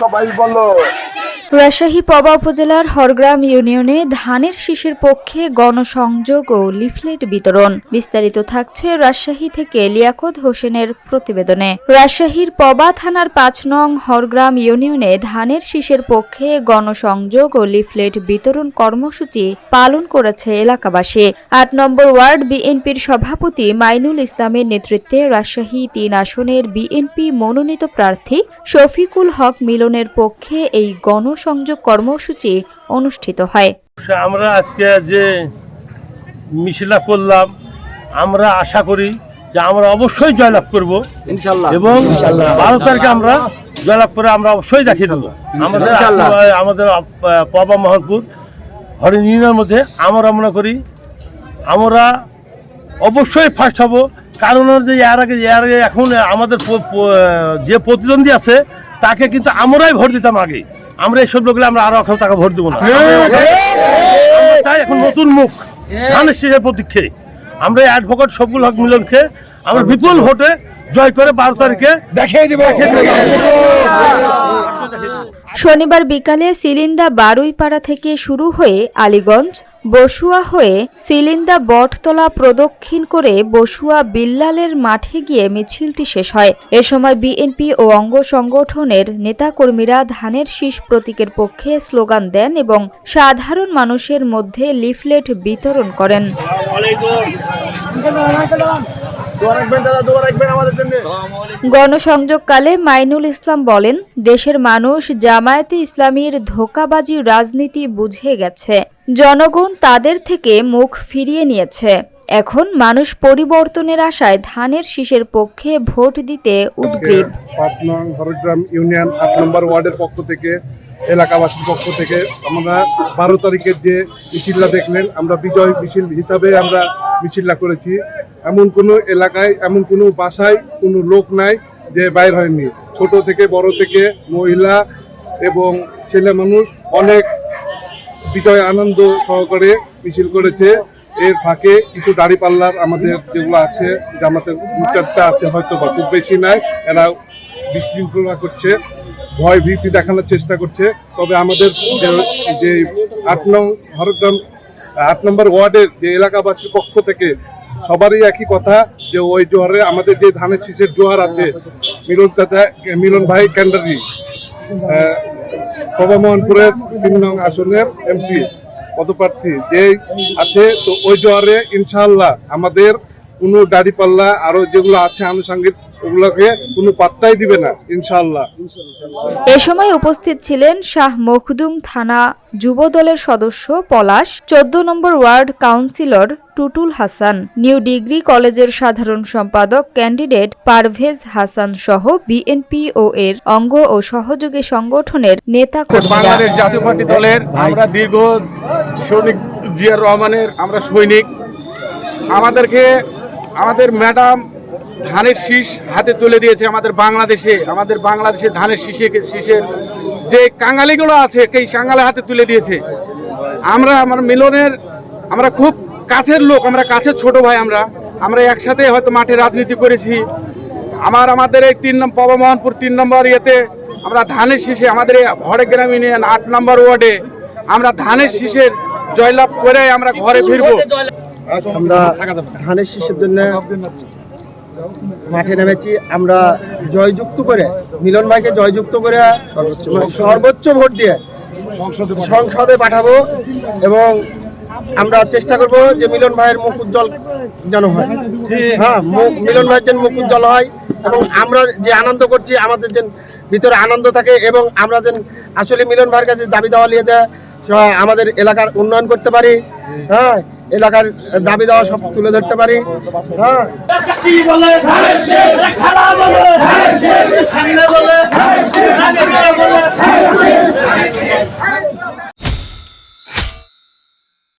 সবাই বলো। রাজশাহী পবা উপজেলার হরগ্রাম ইউনিয়নে ধানের শীষের পক্ষে গণসংযোগ ও লিফলেট বিতরণ। বিস্তারিত থাকছে রাজশাহী থেকে লিয়াকত হোসেনের প্রতিবেদনে। রাজশাহীর পবা থানার ৫ নং হরগ্রাম ইউনিয়নে ধানের শীষের পক্ষে গণসংযোগ ও লিফলেট বিতরণ কর্মসূচি পালন করেছে এলাকাবাসী। ৮ নম্বর ওয়ার্ড বিএনপির সভাপতি মাইনুল ইসলামের নেতৃত্বে রাজশাহী ৩ আসনের বিএনপি মনোনীত প্রার্থী শফিকুল হক মিলনের পক্ষে এই সংযোগ কর্মসূচি অনুষ্ঠিত হয়। আমরা আজকে যে মিছিল করলাম, আমরা আশা করি যে আমরা অবশ্যই জয়লাভ করব ইনশাআল্লাহ, এবং 12 তারিখে আমরা জয়লাভ করে আমরা অবশ্যই দেখিয়ে দেবো। আমাদের পবা মোহনপুর হরিণ ইউনিয়নের মধ্যে আমরা মনে করি আমরা অবশ্যই ফার্স্ট হব। কারণ যে এর আগে এখন আমাদের যে প্রতিদ্বন্দ্বী আছে তাকে কিন্তু আমরাই ভোট দিতাম আগে। আমরা এইসব লোকগুলো আমরা আরো এখন টাকা ভোট দেবো না। চাই এখন নতুন মুখ ধানের শীষের প্রতীক্ষে আমরা অ্যাডভোকেট শফিকুল হক মিলনকে আমরা বিপুল ভোটে জয় করে 12 তারিখে দেখিয়ে দেব। শনিবার বিকালে সিলিন্দা বারুইপাড়া থেকে শুরু হয়ে আলীগঞ্জ বসুয়া হয়ে সিলিন্দা বটতলা প্রদক্ষিণ করে বসুয়া বিল্লালের মাঠে গিয়ে মিছিলটি শেষ হয়। এ সময় বিএনপি ও অঙ্গ সংগঠনের নেতাকর্মীরা ধানের শীষ প্রতীকের পক্ষে স্লোগান দেন এবং সাধারণ মানুষের মধ্যে লিফলেট বিতরণ করেন। গণসংযোগকালে মাইনুল ইসলাম বলেন, দেশের মানুষ জামায়াতে ইসলামীর ধোঁকাবাজি রাজনীতি বুঝে গেছে। জনগণ তাদের থেকে মুখ ফিরিয়ে নিয়েছে। এখন মানুষ পরিবর্তনের আশায় ধানের শীষের পক্ষে ভোট দিতে উদ্গ্রীব। ৫ নং হরগ্রাম ইউনিয়ন ৮ নম্বর ওয়ার্ডের পক্ষ থেকে, এলাকাবাসীর পক্ষ থেকে আমরা 12 তারিখের যে মিছিলটা দেখলেন, আমরা বিজয় মিছিল হিসাবে আমরা মিছিলটা করেছি। এমন কোনো এলাকায়, এমন কোনো বাসায় কোনো লোক নাই যে বাইর হয়নি। ছোট থেকে বড় থেকে মহিলা এবং ছেলে মানুষ অনেক বিজয় আনন্দ সহকারে মিছিল করেছে। এর ফাঁকে কিছু দাঁড়িপাল্লার আমাদের যেগুলো আছে, জামাতের 2-4টা আছে, হয়তো বা খুব বেশি নাই, এরা বিশৃঙ্খলা করছে, ভয় ভীতি দেখানোর চেষ্টা করছে। তবে আমাদের যে ৮ নং হরগ্রাম ৮ নম্বর ওয়ার্ডের যে এলাকাবাসীর পক্ষ থেকে সবারই একই কথা যে ওই জোয়ারে আমাদের যে ধানের শীষের জোয়ার আছে, মিলন ভাই ক্যান্ডারি পবা মোহনপুরের ৩ নং আসনের এমপি পদপ্রার্থী যে আছে, তো ওই জোয়ারে ইনশাআল্লাহ আমাদের কোনো দাড়িপাল্লা আরো যেগুলো আছে আনুষঙ্গিক ওগুলোকে কোনো পাত্তাই দিবে না ইনশাআল্লাহ। এ সময় উপস্থিত ছিলেন শাহ মখদুম থানা যুবদলের সদস্য পলাশ, 14 নম্বর ward councillor Tutul Hasan, new degree কলেজের সাধারণ সম্পাদক ক্যান্ডিডেট পারভেজ হাসান সহ বিএনপি ও এর অঙ্গ ও সহযোগী সংগঠনের নেতা কর্মীরা। বাংলাদেশ জাতীয় পার্টি দলের আমরা দীর্ঘ সৈনিক জিয়ার রহমানের আমরা সৈনিক। আমাদেরকে আমাদের ম্যাডাম ধানের শীষ হাতে তুলে দিয়েছে। আমাদের বাংলাদেশে ধানের শীষের যে কাঙালিগুলো আছে সেই কাঙালি হাতে তুলে দিয়েছে। আমার মিলনের আমরা খুব কাছের লোক, আমরা কাছের ছোট ভাই। আমরা একসাথে হয়তো মাঠে রাজনীতি করেছি। আমাদের এই 3 নম্বর পবা মোহনপুর 3 নম্বর ইয়েতে আমরা ধানের শীষে আমাদের হরগ্রাম ইউনিয়ন 8 নম্বর ওয়ার্ডে আমরা ধানের শীষের জয়লাভ করে আমরা ঘরে ফিরবো। আমরা ধানের শীষের জন্য মাঠে নেমেছি। আমরা জয়যুক্ত করে মিলন ভাইকে জয়যুক্ত করে সর্বোচ্চ ভোট দিয়ে সংসদে পাঠাবো এবং আমরা চেষ্টা করব যে মিলন ভাইয়ের মুখ উজ্জ্বল যেন হয়। হ্যাঁ, মিলন ভাইয়ের যেন মুখ উজ্জ্বল হয় এবং আমরা যে আনন্দ করছি আমাদের যেন ভিতরে আনন্দ থাকে এবং আমরা যেন আসলে মিলন ভাইয়ের কাছে দাবি দেওয়া নিয়ে যায় আমাদের এলাকার উন্নয়ন করতে পারি। হ্যাঁ, এলাকার দাবি দেওয়া সব তুলে ধরতে পারি। হ্যাঁ।